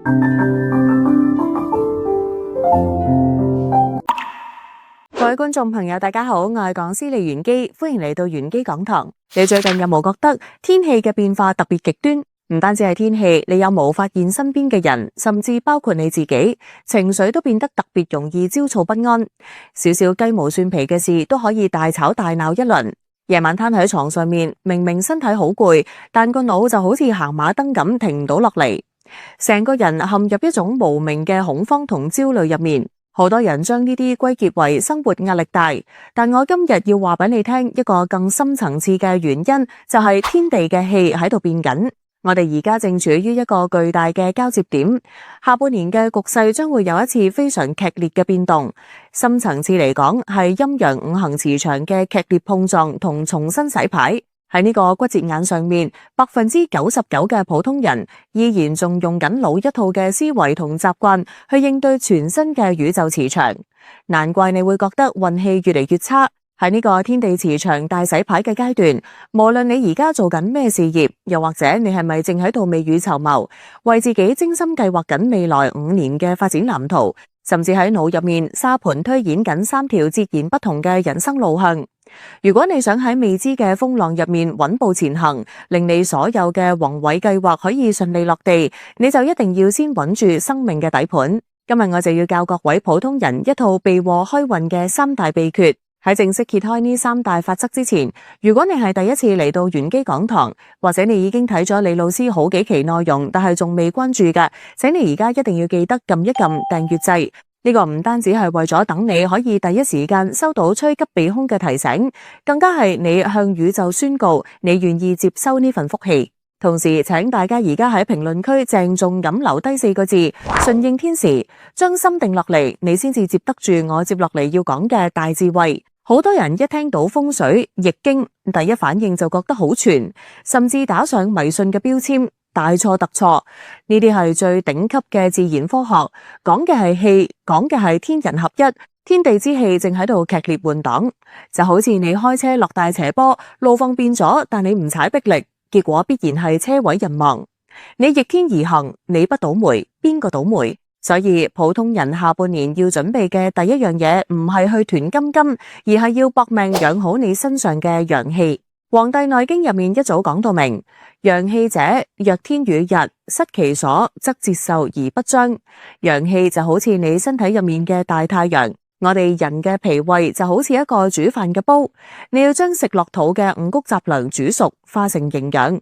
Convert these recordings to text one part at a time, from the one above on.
各位觀眾朋友，大家好，我係講師李元基，歡迎嚟到元基講堂。你最近有冇覺得天氣嘅變化特別極端？唔單止係天氣，你有冇發現身邊嘅人，甚至包括你自己，情緒都變得特別容易焦躁不安，少少雞毛蒜皮嘅事都可以大吵大鬧一輪。夜晚攤喺床上面，明明身體好攰，但個腦就好似行馬燈咁停唔到落嚟，成個人陷入一種無名嘅恐慌同焦慮入面。好多人將呢啲歸結為生活壓力大，但我今日要話俾你聽一個更深層次嘅原因，就係天地嘅氣喺度變緊。我哋而家正處於一個巨大嘅交接點，下半年嘅局勢將會有一次非常劇烈嘅變動。深層次嚟講，係陰陽五行磁場嘅劇烈碰撞同重新洗牌。喺呢個骨折眼上面，99%嘅普通人依然仲用緊老一套嘅思維同習慣去應對全新嘅宇宙磁場，難怪你會覺得運氣越嚟越差。喺呢個天地磁場大洗牌嘅階段，無論你而家做緊咩事業，又或者你係咪正喺度未雨綢繆，為自己精心計劃緊未來5年嘅發展藍圖，甚至喺腦入面沙盤推演緊3條截然不同嘅人生路向。如果你想喺未知嘅風浪入面穩步前行，令你所有嘅宏偉計劃可以順利落地，你就一定要先穩住生命嘅底盤。今日我就要教各位普通人一套避禍開運嘅3大秘訣。喺正式揭開呢3大法則之前，如果你係第一次嚟到元基講堂，或者你已經睇咗李老師好幾期內容，但係仲未關注嘅，請你而家一定要記得撳一撳訂閱掣。呢個唔單止係為咗等你可以第一時間收到趨吉避凶嘅提醒，更加係你向宇宙宣告你願意接收呢份福氣。同時請大家而家喺評論區鄭重咁留低4個字，順應天時，將心定落嚟，你先至接得住我接落嚟要講嘅大智慧。好多人一聽到風水易經，第一反應就覺得好傳，甚至打上迷信嘅標籤，大錯特錯。呢啲係最頂級嘅自然科學，講嘅係氣，講嘅係天人合一，天地之氣正喺度劇烈換擋。就好似你開車落大斜坡，路況變咗，但你唔踩迫力，結果必然係車毀人亡。你逆天而行，你不倒霉，邊個倒霉？所以普通人下半年要準備嘅第一樣嘢，唔係去囤金金，而係要搏命養好你身上嘅陽氣。黃帝內經入面一早講到明，陽氣者，若天與日，失其所，則節壽而不彰。陽氣就好似你身體入面嘅大太陽，我哋人嘅脾胃就好似一個煮飯嘅煲，你要將食落肚嘅五穀雜糧煮熟，化成營養。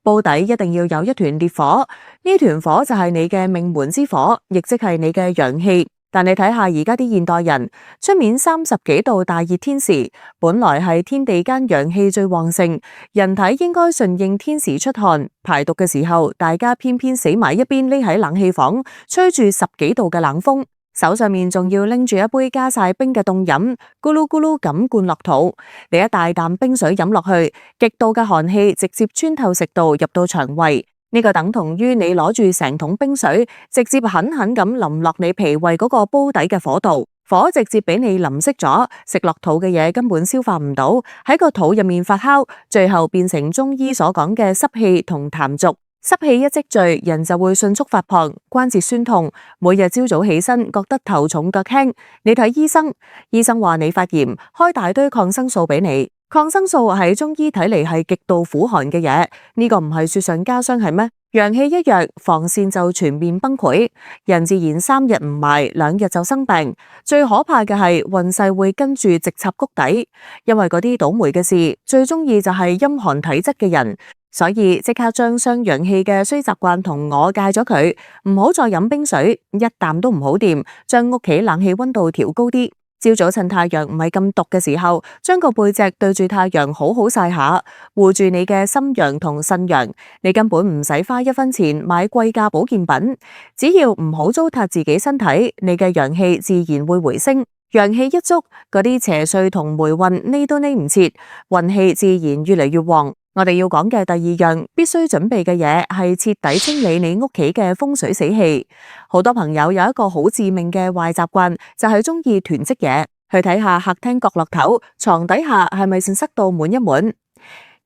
煲底一定要有一團烈火，呢團火就係你嘅命門之火，亦即係你嘅陽氣。但你睇下而家啲現代人，出面30幾度大熱天時，本來係天地間陽氣最旺盛，人體應該順應天時出汗排毒嘅時候，大家偏偏死埋一邊，匿喺冷氣房，吹住10幾度嘅冷風，手上面仲要拎住一杯加晒冰嘅凍飲，咕嚕咕嚕咁灌落肚，你一大啖冰水飲落去，極度嘅寒氣直接穿透食道入到腸胃。呢個等同於你攞住成桶冰水，直接狠狠咁淋落你脾胃嗰個煲底嘅火度，火直接俾你淋熄咗，食落肚嘅嘢根本消化唔到，喺個肚入面發酵，最後變成中醫所講嘅濕氣同痰濁。濕氣一積聚，人就會迅速發胖、關節酸痛，每日朝早起身覺得頭重腳輕。你睇醫生，醫生話你發炎，開大堆抗生素俾你。抗生素喺中醫睇嚟係極度苦寒嘅嘢，呢個唔係雪上加霜係咩？陽氣一弱，防線就全面崩潰，人自然3日唔埋，2日就生病。最可怕嘅係運勢會跟住直插谷底，因為嗰啲倒霉嘅事最中意就係陰寒體質嘅人。所以即刻將傷陽氣嘅衰習慣同我戒咗佢，唔好再飲冰水，一啖都唔好掂，將屋企冷氣溫度調高啲。朝早趁太陽唔係咁毒嘅時候，將個背脊對住太陽好好曬下，護住你嘅心陽同腎陽。你根本唔使花1分錢買貴價保健品，只要唔好糟蹋自己身體，你嘅陽氣自然會回升。陽氣一足，嗰啲邪祟同霉運匿都匿唔切，運氣自然越嚟越旺。我哋要講嘅第2樣必須準備嘅嘢係徹底清理你屋企嘅風水死氣。好多朋友有一個好致命嘅壞習慣，就係中意囤積嘢，去睇下客廳角落頭、床底下係咪塞到滿一滿。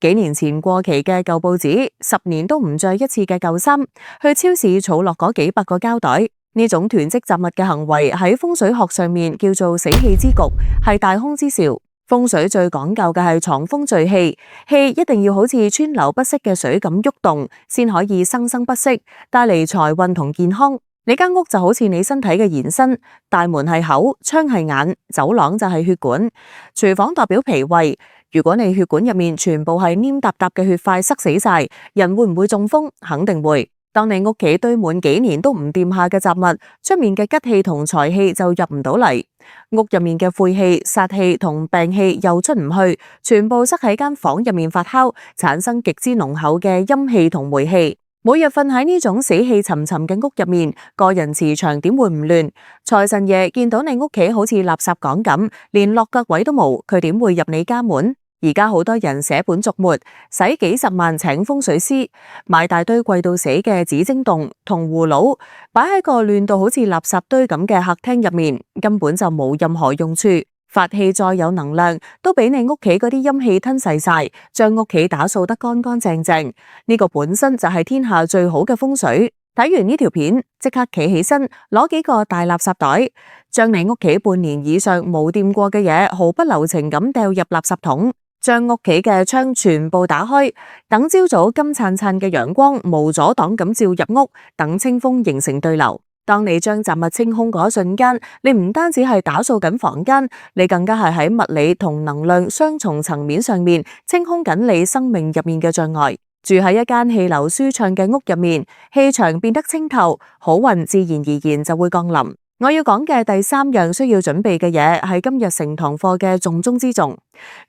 幾年前過期嘅舊報紙，10年都唔着一次嘅舊衫，去超市儲落嗰幾百個膠袋，呢種囤積雜物嘅行為喺風水學上面叫做死氣之局，係大凶之兆。風水最講究嘅係藏風聚氣，氣一定要好似川流不息嘅水咁喐動，先可以生生不息，帶嚟財運同健康。你間屋就好似你身體嘅延伸，大門係口，窗係眼，走廊就係血管，廚房代表脾胃。如果你血管入面全部係黏搭搭嘅血塊塞死晒，人會唔會中風？肯定會。當你屋企堆滿幾年都唔掂下嘅雜物，出面嘅吉氣同財氣就入唔到嚟，屋入面嘅晦氣、煞氣同病氣又出唔去，全部塞喺間房入面發酵，產生極之濃厚嘅陰氣同霉氣。每日瞓喺呢種死氣沉沉嘅屋入面，個人磁場點會唔亂？財神爺見到你屋企好似垃圾港咁，連落腳位都冇，佢點會入你家門？而家好多人捨本逐末，使幾十萬請風水師，買大堆貴到死嘅紫晶洞、銅葫蘆，擺喺個亂到好似垃圾堆咁嘅客廳入面，根本就冇任何用處。法器再有能量，都俾你屋企嗰啲陰氣吞噬晒，將屋企打掃得乾乾淨淨。呢個本身就係天下最好嘅風水。睇完呢條片，即刻企起身，攞幾個大垃圾袋，將你屋企半年以上冇掂過嘅嘢，毫不留情咁掉入垃圾桶。將屋企嘅窗全部打開，等朝早金燦燦嘅陽光無阻擋咁照入屋，等清風形成對流。當你將雜物清空嗰一瞬間，你唔單止係打掃緊房間，你更加係喺物理同能量雙重層面上面清空緊你生命入面嘅障礙。住喺一間氣流舒暢嘅屋入面，氣場變得清透，好運自然而然就會降臨。我要講嘅第3樣需要準備嘅嘢，係今日成堂課嘅重中之重，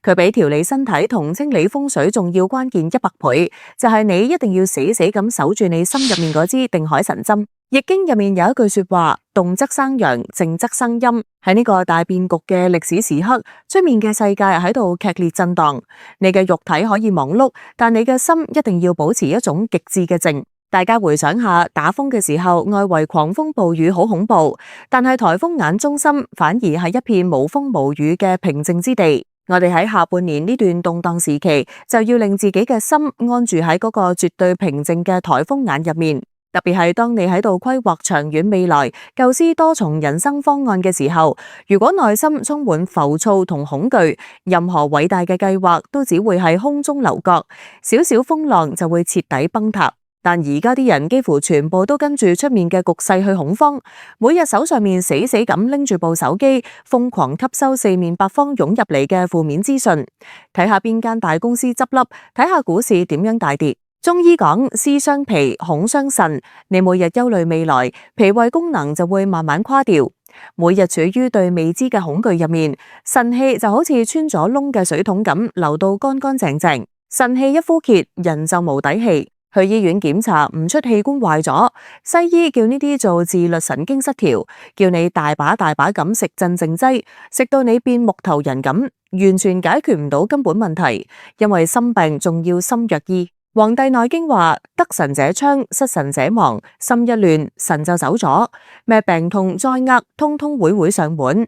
佢比調理身體同清理風水仲要關鍵100倍，就係你一定要死死咁守住你心入面嗰支定海神針。易經入面有一句說話，動則生陽，靜則生陰。喺呢個大變局嘅歷史時刻，出面嘅世界喺度劇烈震盪，你嘅肉體可以忙碌，但你嘅心一定要保持一種極致嘅靜。大家回想下，打風嘅時候，外圍狂風暴雨好恐怖，但係颱風眼中心反而係一片無風無雨嘅平靜之地。我哋喺下半年呢段動盪時期，就要令自己嘅心安住喺嗰個絕對平靜嘅颱風眼入面。特別係當你喺度規劃長遠未來、構思多重人生方案嘅時候，如果內心充滿浮躁同恐懼，任何偉大嘅計劃都只會係空中樓閣，少少風浪就會徹底崩塌。但而家啲人幾乎全部都跟住出面嘅局勢去恐慌，每日手上面死死咁拎住部手機，瘋狂吸收四面八方湧入嚟嘅負面資訊，睇下邊間大公司執笠，睇下股市點樣大跌。中醫講思傷脾，恐傷腎，你每日憂慮未來，脾胃功能就會慢慢垮掉。每日處於對未知嘅恐懼入面，腎氣就好似穿咗窿嘅水桶咁流到乾乾淨淨，腎氣一枯竭，人就無底氣。去醫院檢查唔出器官壞咗，西醫叫呢啲做自律神經失調，叫你大把大把咁食鎮靜劑，食到你變木頭人咁，完全解決唔到根本問題，因為心病仲要心藥醫。黃帝內經話：得神者昌，失神者亡，心一亂，神就走咗，咩病痛災厄，通通會上門。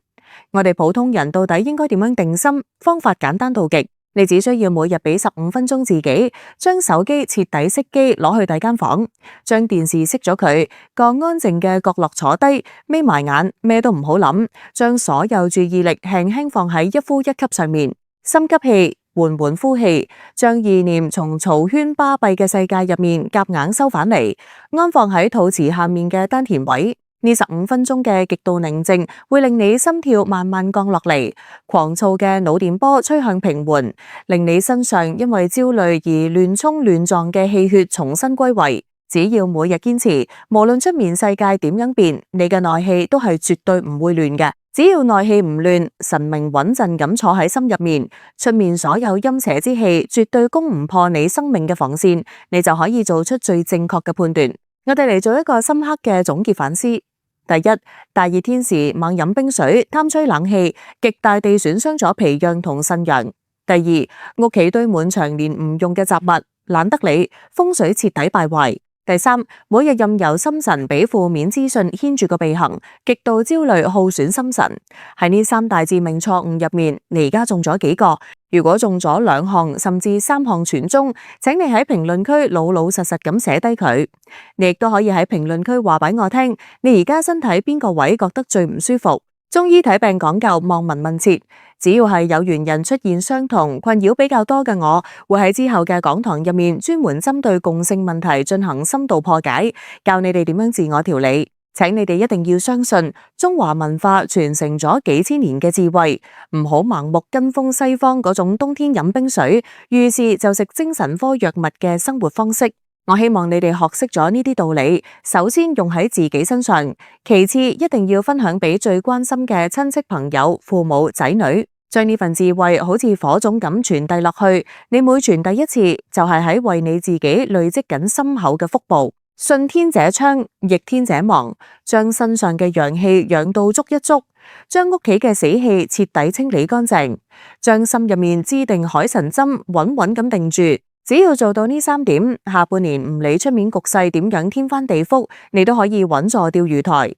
我哋普通人到底應該點樣定心？方法簡單到極。你只需要每日俾15分鐘自己，將手機徹底熄機，攞去第間房，將電視熄咗佢，個安靜嘅角落坐低，眯埋眼，咩都唔好諗，將所有注意力輕輕放喺一呼一吸上面，深吸氣，緩緩呼氣，將意念從嘈喧巴閉嘅世界入面夾硬收返嚟，安放喺肚臍下面嘅丹田位。呢15分鐘嘅極度寧靜，會令你心跳慢慢降落嚟，狂躁嘅腦電波趨向平緩，令你身上因為焦慮而亂衝亂撞嘅氣血重新歸位。只要每日堅持，無論出面世界點樣變，你嘅內氣都係絕對唔會亂嘅。只要內氣唔亂，神明穩陣咁坐喺心入面，出面所有陰邪之氣絕對攻唔破你生命嘅防線，你就可以做出最正確嘅判斷。我哋嚟做一個深刻嘅總結反思。第一，大熱天時猛飲冰水，貪吹冷氣，極大地損傷咗脾陽同腎陽。第二，屋企堆滿長年唔用嘅雜物，懶得理，風水徹底敗壞。第三，每日任由心神俾負面資訊牽住個鼻行，極度焦慮耗損心神。喺呢三大致命錯誤入面，你而家中咗幾個？如果中咗2項甚至3項全中，請你喺評論區老老實實咁寫低佢。你亦都可以喺評論區話俾我聽，你而家身體邊個位覺得最唔舒服？中醫睇病講究望聞問切，只要係有緣人出現相同困擾比較多嘅，我會喺之後嘅講堂入面專門針對共性問題進行深度破解，教你哋點樣自我調理。請你哋一定要相信中華文化傳承咗幾千年嘅智慧，唔好盲目跟風西方嗰種冬天飲冰水，遇事就食精神科藥物嘅生活方式。我希望你哋學識咗呢啲道理，首先用喺自己身上，其次一定要分享俾最關心嘅親戚朋友、父母、仔女，將呢份智慧好似火種咁傳遞落去。你每傳遞一次，就係喺為你自己累積緊深厚嘅福報。順天者昌，逆天者亡，將身上嘅陽氣養到足一足，將屋企嘅死氣徹底清理乾淨，將心入面支定海神針穩穩咁定住。只要做到呢3點，下半年唔理出面局勢點樣天翻地覆，你都可以穩坐釣魚台。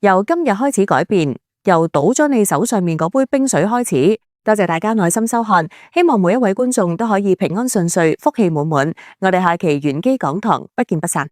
由今日開始改變，由倒咗你手上面嗰杯冰水開始。多謝大家耐心收看，希望每一位觀眾都可以平安順遂，福氣滿滿。我哋下期玄機講堂不見不散。